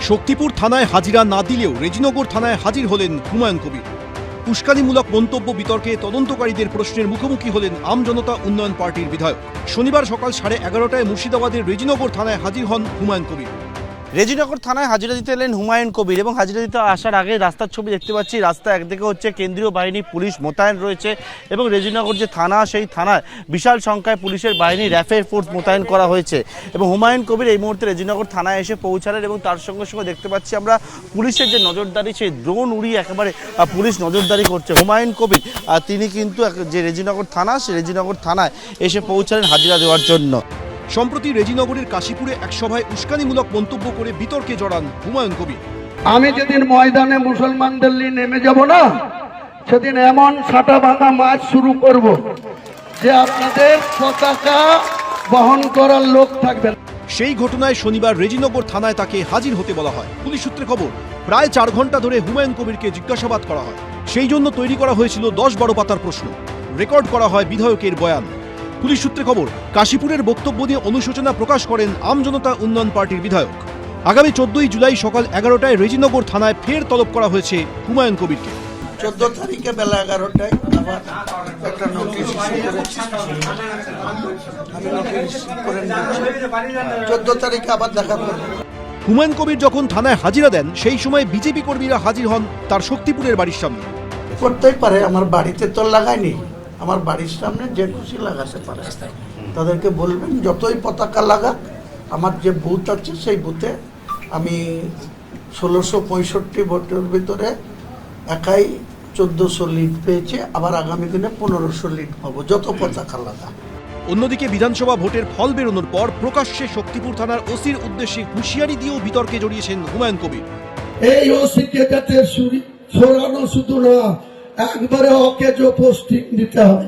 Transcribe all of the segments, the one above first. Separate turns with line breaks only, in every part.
শক্তিপুর থানায় হাজিরা না দিলেও রেজিনগর থানায় হাজির হলেন হুমায়ুন কবির। উস্কানিমূলক মন্তব্য বিতর্কে তদন্তকারীদের প্রশ্নের মুখোমুখি হলেন আমজনতা উন্নয়ন পার্টির বিধায়ক। শনিবার সকাল 11:30টায় মুর্শিদাবাদের রেজিনগর থানায় হাজির হন হুমায়ুন কবির।
রেজিনগর থানায় হাজিরা দিতে এলেন হুমায়ুন কবির এবং হাজিরা দিতে আসার আগে রাস্তার ছবি দেখতে পাচ্ছি। রাস্তা একদিকে হচ্ছে কেন্দ্রীয় বাহিনী পুলিশ মোতায়েন রয়েছে এবং রেজিনগর যে থানা সেই থানায় বিশাল সংখ্যায় পুলিশের বাহিনী র্যাফের ফোর্স মোতায়েন করা হয়েছে এবং হুমায়ুন কবির এই মুহূর্তে রেজিনগর থানায় এসে পৌঁছালেন এবং তার সঙ্গে সঙ্গে দেখতে পাচ্ছি আমরা পুলিশের যে নজরদারি সেই ড্রোন উড়িয়ে একেবারে পুলিশ নজরদারি করছে। হুমায়ুন কবির তিনি কিন্তু যে রেজিনগর থানা সেই রেজিনগর থানায় এসে পৌঁছালেন হাজিরা দেওয়ার জন্য।
সম্প্রতি রেজিনগরের কাশীপুরে এক সভায় উস্কানিমূলক মন্তব্য করে বিতর্কে জড়ান হুমায়ুন কবির।
আমি যেদিন ময়দানে মুসলমানদের নিয়ে নেমে যাব না, সেদিন এমন ছাটা ভাঙা মাছ শুরু করব যে আপনাদের পতাকা বহন করার লোক থাকবে।
সেই ঘটনায় শনিবার রেজিনগর থানায় তাকে হাজির হতে বলা হয়। পুলিশ সূত্রে খবর, প্রায় 4 ঘন্টা ধরে হুমায়ুন কবিরকে জিজ্ঞাসাবাদ করা হয়। সেই জন্য তৈরি করা হয়েছিল 10-12 পাতার প্রশ্ন। রেকর্ড করা হয় বিধায়কের বয়ান। পুলিশ সূত্রে খবর, কাশীপুরের বক্তব্য নিয়ে অনুশোচনা প্রকাশ করেন আমজনতা উন্নয়ন পার্টির বিধায়ক। আগামী 14ই জুলাই সকাল 11টায় রেজিনগর থানায় ফের তলব করা হয়েছে হুমায়ুন কবিরকে।
14 তারিখে বেলা 11টায় আবার একটা নোটিশ করে 14 তারিখে আবার দেখা করব।
হুমায়ুন কবির যখন থানায় হাজিরা দেন সেই সময় বিজেপি কর্মীরা হাজির হন তার শক্তিপুরের বাড়ির সামনে।
করতেই পারে, আমার বাড়িতে তো লাগায়নি, আমার বাড়ির সামনে যে খুশি লাগাতে পারে। তাদেরকে বলবেন যতই পতাকা লাগাক, আমার যে বুথ আছে সেই বুথে আমি 1665 ভোটের ভিতরে একাই 1400 লিড পেয়েছে, আবার আগামী দিনে 1500 লিড পাবো যত পতাকা লাগা।
অন্যদিকে বিধানসভা ভোটের ফল বেরোনোর পর প্রকাশ্যে শক্তিপুর থানার ওসির উদ্দেশ্যে হুঁশিয়ারি দিয়েও বিতর্কে জড়িয়েছেন হুমায়ুন কবির।
এই ওসিকে যাতে সরানো শুধু না, একবারে ওকে যে পোস্টিং দিতে হবে,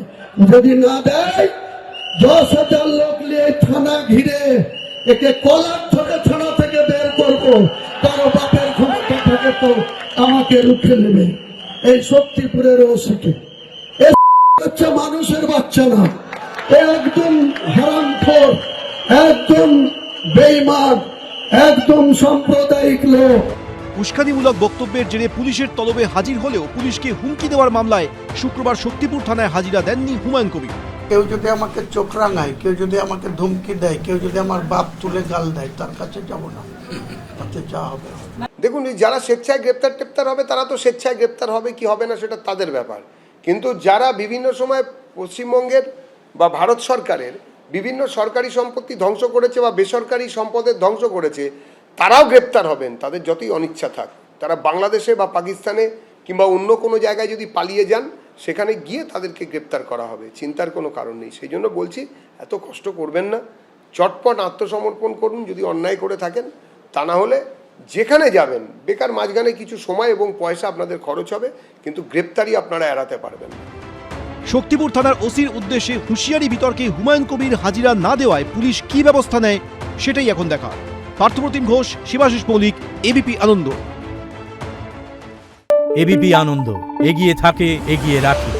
যদি না দেয় 10,000 লোক নিয়ে থানা ঘিরে একে কলার ধরে থানা থেকে বের করবো। কারো বাপের ক্ষমতা থাকে তো আমাকে রুখে নেবে। এই শক্তিপুরের ওসিকে হচ্ছে মানুষের বাচ্চা না, একদম হারামখোর, একদম বেঈমান, একদম সাম্প্রদায়িক লোক।
উস্কানিমূলক বক্তব্যের জেরে পুলিশের তলবে হাজির হলেও পুলিশকে হুমকি দেওয়ার মামলায় শুক্রবার শক্তিপুর থানায় হাজিরা দেননি হুমায়ুন কবির।
কেউ যদি আমাকে চোখ রাঙায়, কেউ যদি আমাকে ধমকি দেয়, কেউ যদি আমার বাপ তুলে গাল দেয়, তার কাছে যাব না, তাতে যা হবে।
দেখুন, যারা স্বেচ্ছায় গ্রেপ্তার হবে তারা তো স্বেচ্ছায় গ্রেপ্তার হবে কি হবে না সেটা তাদের ব্যাপার, কিন্তু যারা বিভিন্ন সময় পশ্চিমবঙ্গের বা ভারত সরকারের বিভিন্ন সরকারি সম্পত্তি ধ্বংস করেছে বা বেসরকারি সম্পদের ধ্বংস করেছে, তারাও গ্রেপ্তার হবেন। তাদের যতই অনিচ্ছা থাক, তারা বাংলাদেশে বা পাকিস্তানে কিংবা অন্য কোনো জায়গায় যদি পালিয়ে যান, সেখানে গিয়ে তাদেরকে গ্রেপ্তার করা হবে, চিন্তার কোনো কারণ নেই। সেই জন্য বলছি, এত কষ্ট করবেন না, চটপট আত্মসমর্পণ করুন যদি অন্যায় করে থাকেন। তা না হলে যেখানে যাবেন বেকার মাঝখানে কিছু সময় এবং পয়সা আপনাদের খরচ হবে, কিন্তু গ্রেপ্তারি আপনারা এড়াতে পারবেন না।
শক্তিপুর থানার ওসির উদ্দেশ্যে হুঁশিয়ারি বিতর্কে হুমায়ুন কবির হাজিরা না দেওয়ায় পুলিশ কি ব্যবস্থা নেয় সেটাই এখন দেখা। পার্থপ্রতিম ঘোষ, শিবাশিস মৌলিক, এবিপি আনন্দ।
এবিপি আনন্দ, এগিয়ে থাকে, এগিয়ে রাখে।